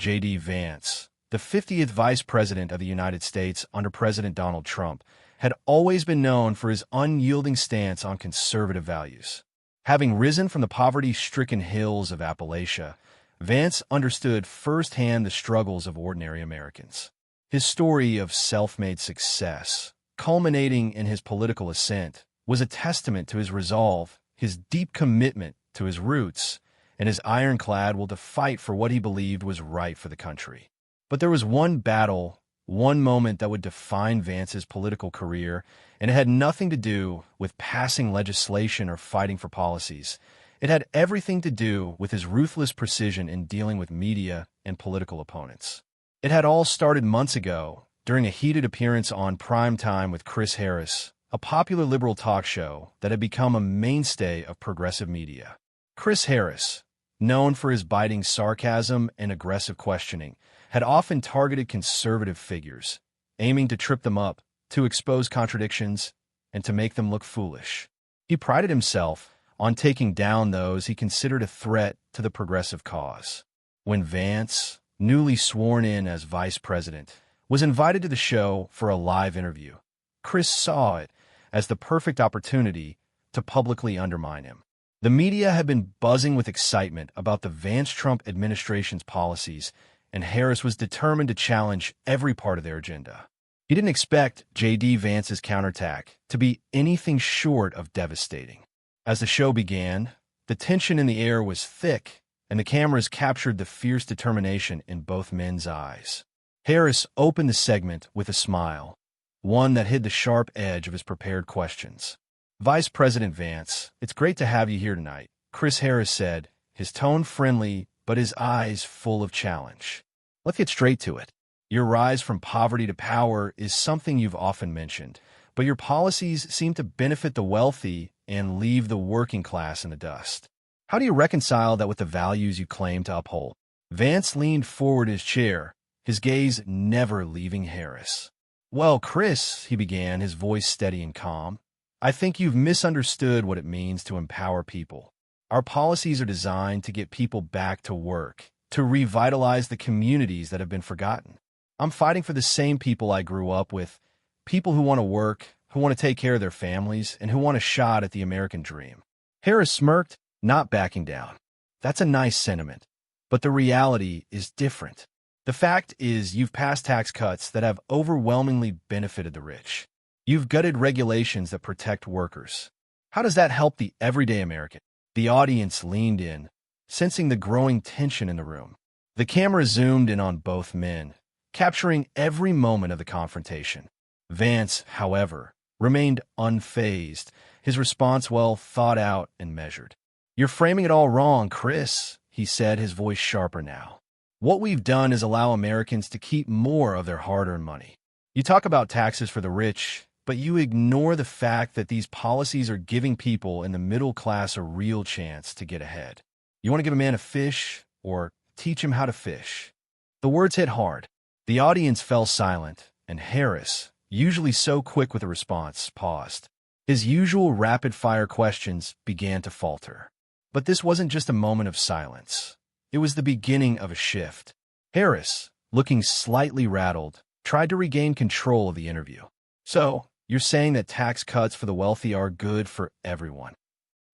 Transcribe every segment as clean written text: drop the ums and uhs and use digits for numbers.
J.D. Vance, the 50th Vice President of the United States under President Donald Trump, had always been known for his unyielding stance on conservative values. Having risen from the poverty-stricken hills of Appalachia, Vance understood firsthand the struggles of ordinary Americans. His story of self-made success, culminating in his political ascent, was a testament to his resolve, his deep commitment to his roots, and his ironclad will to fight for what he believed was right for the country. But there was one battle, one moment that would define Vance's political career, and it had nothing to do with passing legislation or fighting for policies. It had everything to do with his ruthless precision in dealing with media and political opponents. It had all started months ago, during a heated appearance on Prime Time with Chris Harris, a popular liberal talk show that had become a mainstay of progressive media. Chris Harris, known for his biting sarcasm and aggressive questioning, had often targeted conservative figures, aiming to trip them up, to expose contradictions, and to make them look foolish. He prided himself on taking down those he considered a threat to the progressive cause. When Vance, newly sworn in as vice president, was invited to the show for a live interview, Chris saw it as the perfect opportunity to publicly undermine him. The media had been buzzing with excitement about the Vance-Trump administration's policies, and Harris was determined to challenge every part of their agenda. He didn't expect J.D. Vance's counterattack to be anything short of devastating. As the show began, the tension in the air was thick, and the cameras captured the fierce determination in both men's eyes. Harris opened the segment with a smile, one that hid the sharp edge of his prepared questions. "Vice President Vance, it's great to have you here tonight," Chris Harris said, his tone friendly but his eyes full of challenge. "Let's get straight to it. Your rise from poverty to power is something you've often mentioned, but your policies seem to benefit the wealthy and leave the working class in the dust. How do you reconcile that with the values you claim to uphold?" Vance leaned forward in his chair, his gaze never leaving Harris. "Well, Chris," he began, his voice steady and calm, "I think you've misunderstood what it means to empower people. Our policies are designed to get people back to work, to revitalize the communities that have been forgotten. I'm fighting for the same people I grew up with, people who want to work, who want to take care of their families, and who want a shot at the American dream." Harris smirked, not backing down. "That's a nice sentiment, but the reality is different. The fact is you've passed tax cuts that have overwhelmingly benefited the rich. You've gutted regulations that protect workers. How does that help the everyday American?" The audience leaned in, sensing the growing tension in the room. The camera zoomed in on both men, capturing every moment of the confrontation. Vance, however, remained unfazed, his response well thought out and measured. "You're framing it all wrong, Chris," he said, his voice sharper now. "What we've done is allow Americans to keep more of their hard-earned money. You talk about taxes for the rich, but you ignore the fact that these policies are giving people in the middle class a real chance to get ahead. You want to give a man a fish, or teach him how to fish." The words hit hard. The audience fell silent, and Harris, usually so quick with a response, paused. His usual rapid-fire questions began to falter. But this wasn't just a moment of silence. It was the beginning of a shift. Harris, looking slightly rattled, tried to regain control of the interview. "So, you're saying that tax cuts for the wealthy are good for everyone?"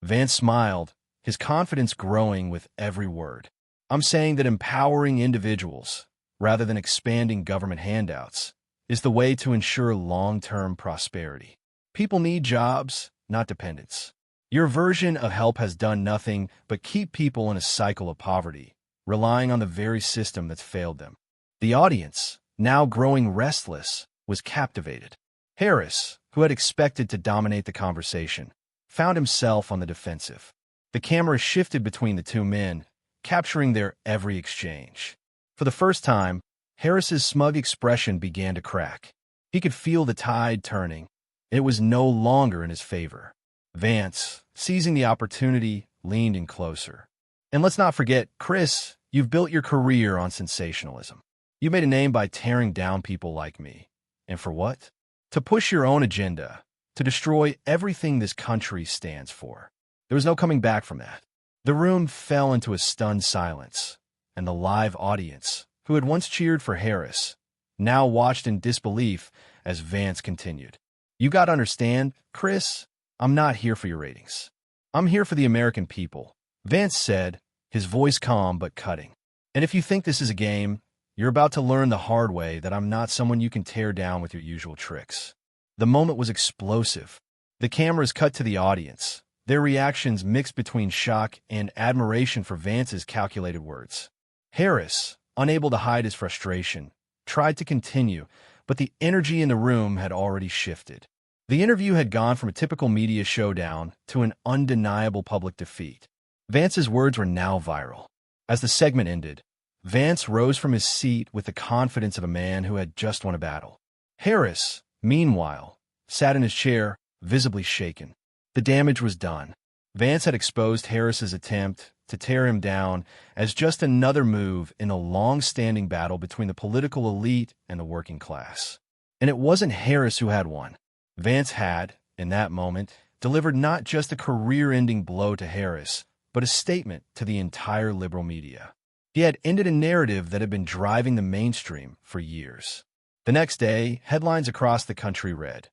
Vance smiled, his confidence growing with every word. "I'm saying that empowering individuals, rather than expanding government handouts, is the way to ensure long-term prosperity. People need jobs, not dependents. Your version of help has done nothing but keep people in a cycle of poverty, relying on the very system that's failed them." The audience, now growing restless, was captivated. Harris, who had expected to dominate the conversation, found himself on the defensive. The camera shifted between the two men, capturing their every exchange. For the first time, Harris's smug expression began to crack. He could feel the tide turning. It was no longer in his favor. Vance, seizing the opportunity, leaned in closer. "And let's not forget, Chris, you've built your career on sensationalism. You made a name by tearing down people like me. And for what? To push your own agenda, to destroy everything this country stands for. There was no coming back from that." The room fell into a stunned silence, and the live audience, who had once cheered for Harris, now watched in disbelief as Vance continued. "You gotta understand, Chris, I'm not here for your ratings. I'm here for the American people," Vance said, his voice calm but cutting. "And if you think this is a game, you're about to learn the hard way that I'm not someone you can tear down with your usual tricks." The moment was explosive. The cameras cut to the audience, their reactions mixed between shock and admiration for Vance's calculated words. Harris, unable to hide his frustration, tried to continue, but the energy in the room had already shifted. The interview had gone from a typical media showdown to an undeniable public defeat. Vance's words were now viral. As the segment ended, Vance rose from his seat with the confidence of a man who had just won a battle. Harris, meanwhile, sat in his chair, visibly shaken. The damage was done. Vance had exposed Harris's attempt to tear him down as just another move in a long-standing battle between the political elite and the working class. And it wasn't Harris who had won. Vance had, in that moment, delivered not just a career-ending blow to Harris, but a statement to the entire liberal media. He had ended a narrative that had been driving the mainstream for years. The next day, headlines across the country read,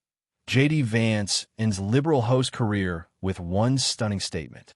"J.D. Vance ends liberal host career with one stunning statement."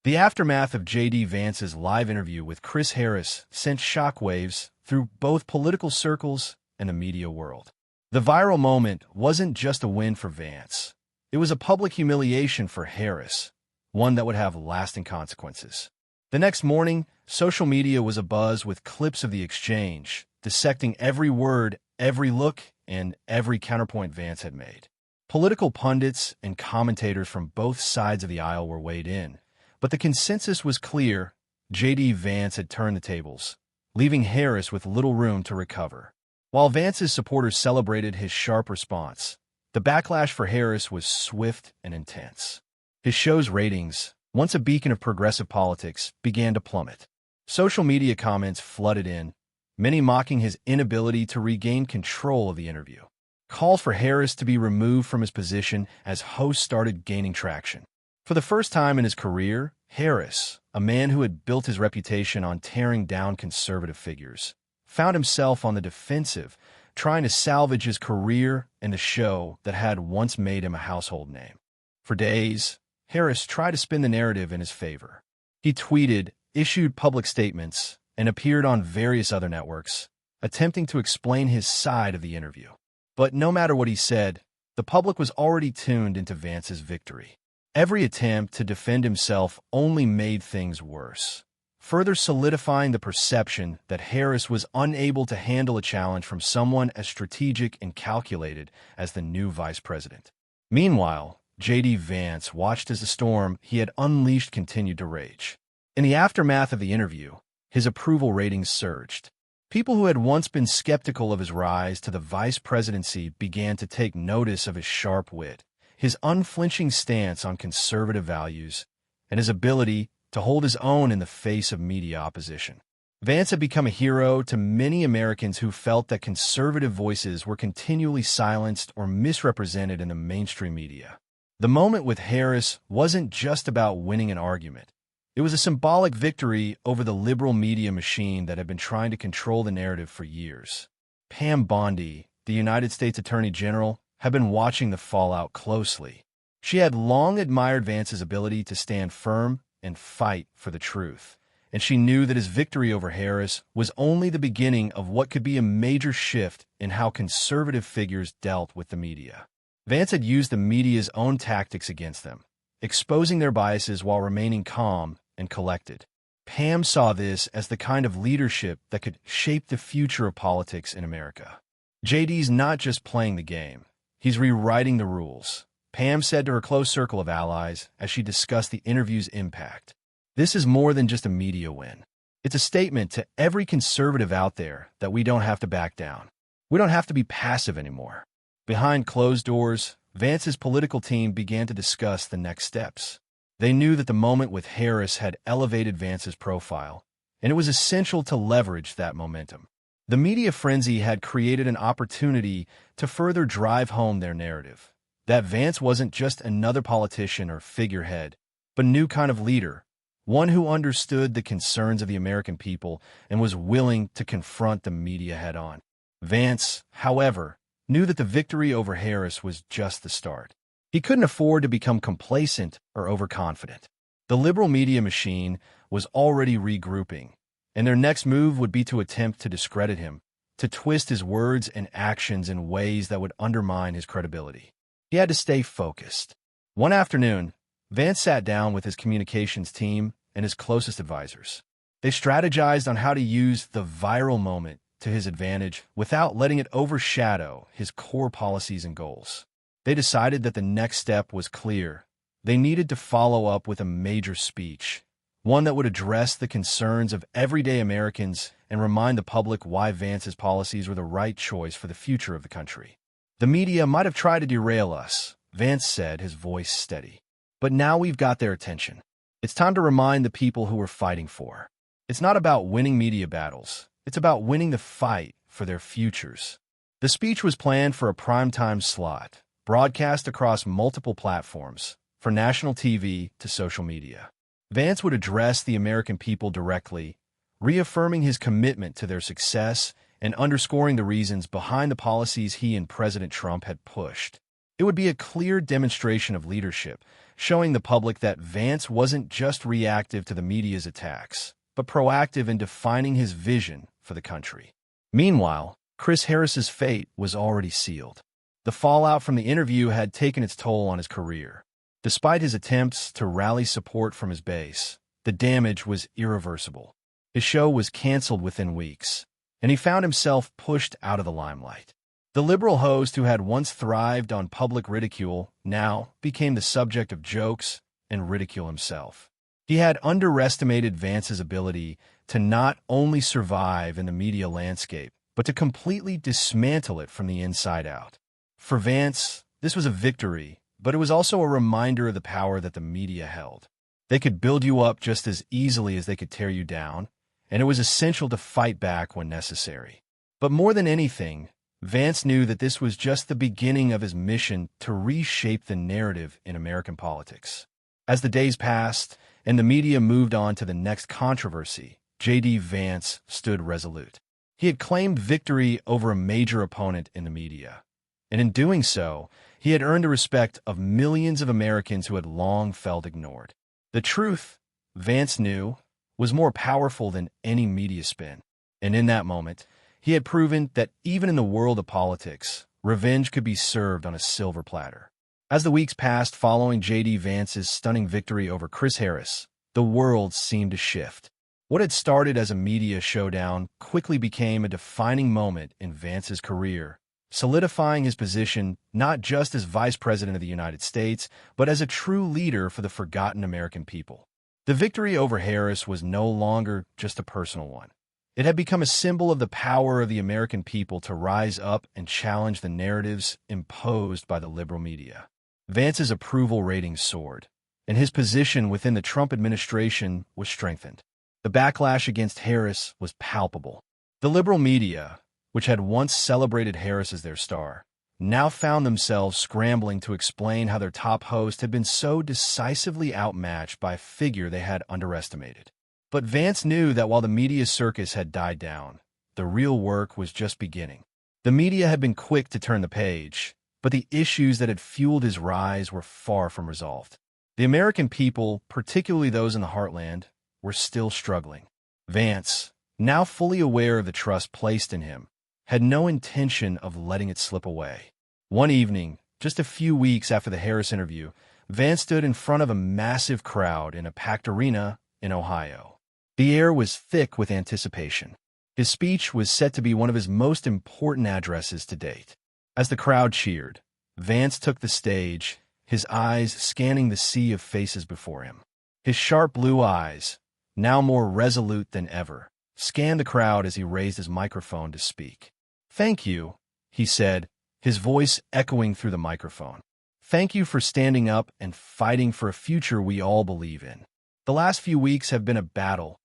The aftermath of J.D. Vance's live interview with Chris Harris sent shockwaves through both political circles and the media world. The viral moment wasn't just a win for Vance. It was a public humiliation for Harris, one that would have lasting consequences. The next morning, social media was abuzz with clips of the exchange, dissecting every word, every look, and every counterpoint Vance had made. Political pundits and commentators from both sides of the aisle were weighed in, but the consensus was clear: J.D. Vance had turned the tables, leaving Harris with little room to recover. While Vance's supporters celebrated his sharp response, the backlash for Harris was swift and intense. His show's ratings, once a beacon of progressive politics, began to plummet. Social media comments flooded in, many mocking his inability to regain control of the interview. Calls for Harris to be removed from his position as host started gaining traction. For the first time in his career, Harris, a man who had built his reputation on tearing down conservative figures, found himself on the defensive, trying to salvage his career and the show that had once made him a household name. For days, Harris tried to spin the narrative in his favor. He tweeted, issued public statements, and appeared on various other networks, attempting to explain his side of the interview. But no matter what he said, the public was already tuned into Vance's victory. Every attempt to defend himself only made things worse, further solidifying the perception that Harris was unable to handle a challenge from someone as strategic and calculated as the new vice president. Meanwhile, J.D. Vance watched as the storm he had unleashed continued to rage. In the aftermath of the interview, his approval ratings surged. People who had once been skeptical of his rise to the vice presidency began to take notice of his sharp wit, his unflinching stance on conservative values, and his ability to hold his own in the face of media opposition. Vance had become a hero to many Americans who felt that conservative voices were continually silenced or misrepresented in the mainstream media. The moment with Harris wasn't just about winning an argument. It was a symbolic victory over the liberal media machine that had been trying to control the narrative for years. Pam Bondi, the United States Attorney General, had been watching the fallout closely. She had long admired Vance's ability to stand firm and fight for the truth, and she knew that his victory over Harris was only the beginning of what could be a major shift in how conservative figures dealt with the media. Vance had used the media's own tactics against them, exposing their biases while remaining calm and collected. Pam saw this as the kind of leadership that could shape the future of politics in America. JD's not just playing the game, he's rewriting the rules, Pam said to her close circle of allies as she discussed the interview's impact. This is more than just a media win. It's a statement to every conservative out there that we don't have to back down. We don't have to be passive anymore. Behind closed doors, Vance's political team began to discuss the next steps. They knew that the moment with Harris had elevated Vance's profile, and it was essential to leverage that momentum. The media frenzy had created an opportunity to further drive home their narrative, that Vance wasn't just another politician or figurehead, but a new kind of leader, one who understood the concerns of the American people and was willing to confront the media head-on. Vance, however, knew that the victory over Harris was just the start. He couldn't afford to become complacent or overconfident. The liberal media machine was already regrouping, and their next move would be to attempt to discredit him, to twist his words and actions in ways that would undermine his credibility. He had to stay focused. One afternoon, Vance sat down with his communications team and his closest advisors. They strategized on how to use the viral moment to his advantage without letting it overshadow his core policies and goals. They decided that the next step was clear. They needed to follow up with a major speech, one that would address the concerns of everyday Americans and remind the public why Vance's policies were the right choice for the future of the country. "The media might have tried to derail us," Vance said, his voice steady. "But now we've got their attention. It's time to remind the people who we're fighting for. It's not about winning media battles. It's about winning the fight for their futures." The speech was planned for a primetime slot, broadcast across multiple platforms, from national TV to social media. Vance would address the American people directly, reaffirming his commitment to their success and underscoring the reasons behind the policies he and President Trump had pushed. It would be a clear demonstration of leadership, showing the public that Vance wasn't just reactive to the media's attacks, but proactive in defining his vision for the country. Meanwhile, Chris Harris's fate was already sealed. The fallout from the interview had taken its toll on his career. Despite his attempts to rally support from his base, the damage was irreversible. His show was canceled within weeks, and he found himself pushed out of the limelight. The liberal host who had once thrived on public ridicule now became the subject of jokes and ridicule himself. He had underestimated Vance's ability to not only survive in the media landscape, but to completely dismantle it from the inside out. For Vance, this was a victory, but it was also a reminder of the power that the media held. They could build you up just as easily as they could tear you down, and it was essential to fight back when necessary. But more than anything, Vance knew that this was just the beginning of his mission to reshape the narrative in American politics. As the days passed and the media moved on to the next controversy, J.D. Vance stood resolute. He had claimed victory over a major opponent in the media, and in doing so, he had earned the respect of millions of Americans who had long felt ignored. The truth, Vance knew, was more powerful than any media spin, and in that moment, he had proven that even in the world of politics, revenge could be served on a silver platter. As the weeks passed following J.D. Vance's stunning victory over Chris Harris, the world seemed to shift. What had started as a media showdown quickly became a defining moment in Vance's career, solidifying his position not just as Vice President of the United States, but as a true leader for the forgotten American people. The victory over Harris was no longer just a personal one. It had become a symbol of the power of the American people to rise up and challenge the narratives imposed by the liberal media. Vance's approval ratings soared, and his position within the Trump administration was strengthened. The backlash against Harris was palpable. The liberal media, which had once celebrated Harris as their star, now found themselves scrambling to explain how their top host had been so decisively outmatched by a figure they had underestimated. But Vance knew that while the media circus had died down, the real work was just beginning. The media had been quick to turn the page, but the issues that had fueled his rise were far from resolved. The American people, particularly those in the heartland, were still struggling. Vance, now fully aware of the trust placed in him, had no intention of letting it slip away. One evening, just a few weeks after the Harris interview, Vance stood in front of a massive crowd in a packed arena in Ohio. The air was thick with anticipation. His speech was set to be one of his most important addresses to date. As the crowd cheered, Vance took the stage, his eyes scanning the sea of faces before him. His sharp blue eyes, now more resolute than ever, scanned the crowd as he raised his microphone to speak. "Thank you," he said, his voice echoing through the microphone. "Thank you for standing up and fighting for a future we all believe in. The last few weeks have been a battle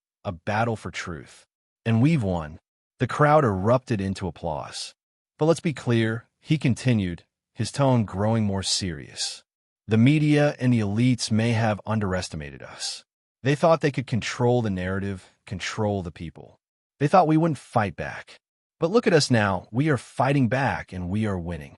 for truth. And we've won." The crowd erupted into applause. "But let's be clear," he continued, his tone growing more serious. "The media and the elites may have underestimated us. They thought they could control the narrative, control the people. They thought we wouldn't fight back. But look at us now. We are fighting back, and we are winning.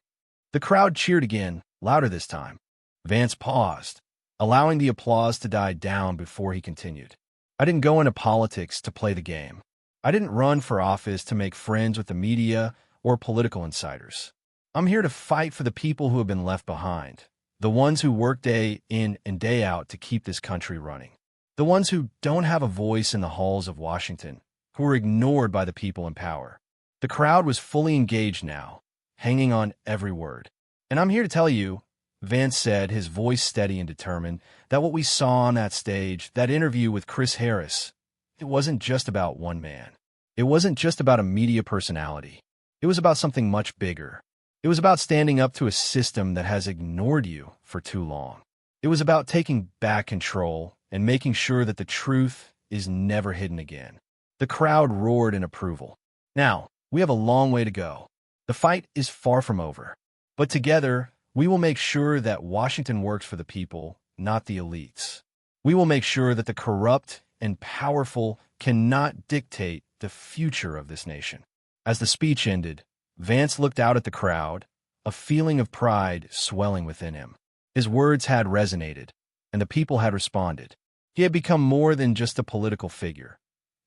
The crowd cheered again, louder this time. Vance paused, allowing the applause to die down before he continued. I didn't go into politics to play the game. I didn't run for office to make friends with the media or political insiders. I'm here to fight for the people who have been left behind, the ones who work day in and day out to keep this country running, the ones who don't have a voice in the halls of Washington, who were ignored by the people in power. The crowd was fully engaged now, hanging on every word. And I'm here to tell you, Vance said, his voice steady and determined, that what we saw on that stage, that interview with Chris Harris, it wasn't just about one man. It wasn't just about a media personality. It was about something much bigger. It was about standing up to a system that has ignored you for too long. It was about taking back control and making sure that the truth is never hidden again. The crowd roared in approval. Now, we have a long way to go. The fight is far from over. But together, we will make sure that Washington works for the people, not the elites. We will make sure that the corrupt and powerful cannot dictate the future of this nation. As the speech ended, Vance looked out at the crowd, a feeling of pride swelling within him. His words had resonated, and the people had responded. He had become more than just a political figure.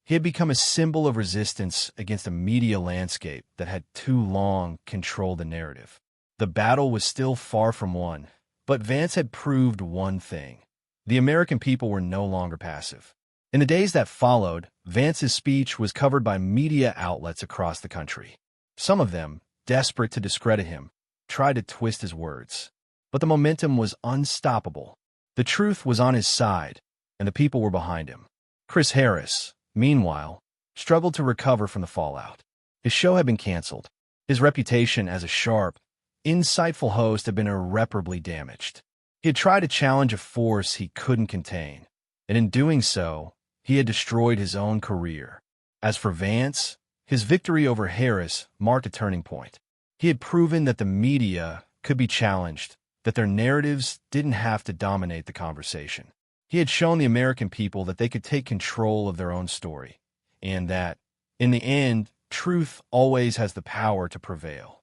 He had become a symbol of resistance against a media landscape that had too long controlled the narrative. The battle was still far from won, but Vance had proved one thing. The American people were no longer passive. In the days that followed, Vance's speech was covered by media outlets across the country. Some of them, desperate to discredit him, tried to twist his words. But the momentum was unstoppable. The truth was on his side, and the people were behind him. Chris Harris, meanwhile, struggled to recover from the fallout. His show had been canceled. His reputation as a sharp, insightful host had been irreparably damaged. He had tried to challenge a force he couldn't contain, and in doing so, he had destroyed his own career. As for Vance, his victory over Harris marked a turning point. He had proven that the media could be challenged, that their narratives didn't have to dominate the conversation. He had shown the American people that they could take control of their own story, and that, in the end, truth always has the power to prevail.